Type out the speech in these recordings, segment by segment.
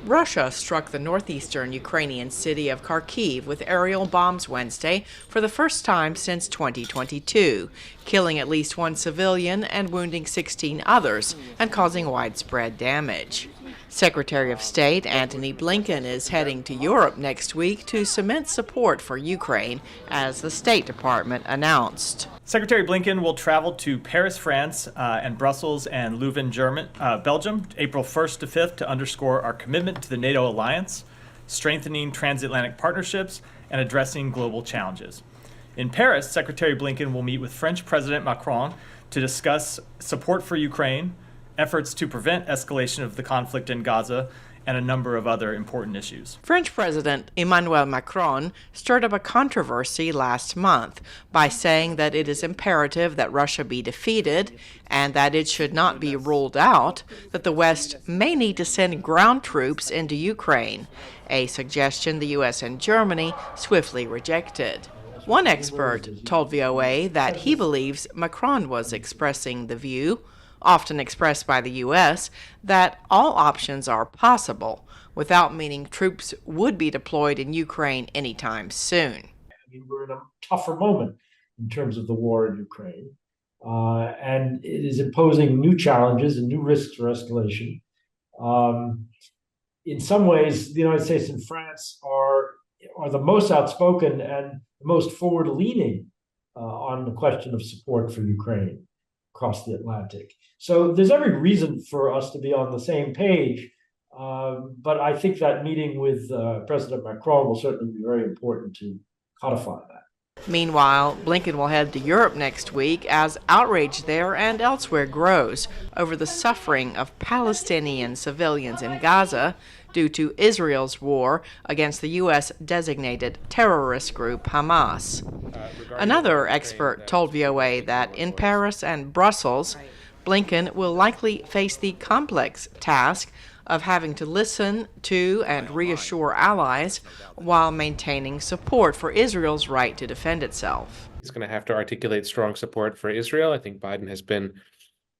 Russia struck the northeastern Ukrainian city of Kharkiv with aerial bombs Wednesday for the first time since 2022, killing at least one civilian and wounding 16 others and causing widespread damage. Secretary of State Antony Blinken is heading to Europe next week to cement support for Ukraine, as the State Department announced. Secretary Blinken will travel to Paris, France, and Brussels and Leuven, Belgium, April 1st to 5th to underscore our commitment to the NATO alliance, strengthening transatlantic partnerships, and addressing global challenges. In Paris, Secretary Blinken will meet with French President Macron to discuss support for Ukraine, efforts to prevent escalation of the conflict in Gaza, and a number of other important issues. French President Emmanuel Macron stirred up a controversy last month by saying that it is imperative that Russia be defeated and that it should not be ruled out that the West may need to send ground troops into Ukraine, a suggestion the U.S. and Germany swiftly rejected. One expert told VOA that he believes Macron was expressing the view, often expressed by the U.S., that all options are possible, without meaning troops would be deployed in Ukraine anytime soon. We're in a tougher moment in terms of the war in Ukraine, and it is imposing new challenges and new risks for escalation. In some ways, the United States and France are the most outspoken and the most forward-leaning on the question of support for Ukraine across the Atlantic. So there's every reason for us to be on the same page, but I think that meeting with President Macron will certainly be very important to codify that. Meanwhile, Blinken will head to Europe next week as outrage there and elsewhere grows over the suffering of Palestinian civilians in Gaza due to Israel's war against the U.S.-designated terrorist group Hamas. Another expert told VOA that in Paris and Brussels, Blinken will likely face the complex task of having to listen to and reassure allies while maintaining support for Israel's right to defend itself. He's going to have to articulate strong support for Israel. I think Biden has been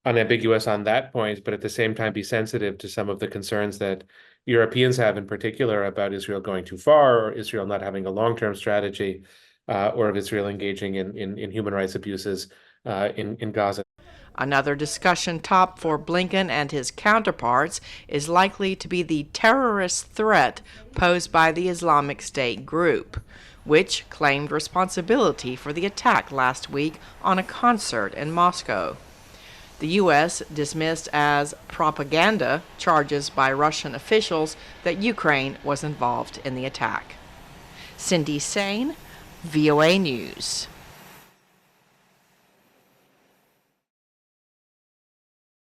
unambiguous on that point, but at the same time be sensitive to some of the concerns that Europeans have in particular about Israel going too far, or Israel not having a long-term strategy, or of Israel engaging in human rights abuses in Gaza. Another discussion top for Blinken and his counterparts is likely to be the terrorist threat posed by the Islamic State group, which claimed responsibility for the attack last week on a concert in Moscow. The U.S. dismissed as propaganda charges by Russian officials that Ukraine was involved in the attack. Cindy Saine, VOA News.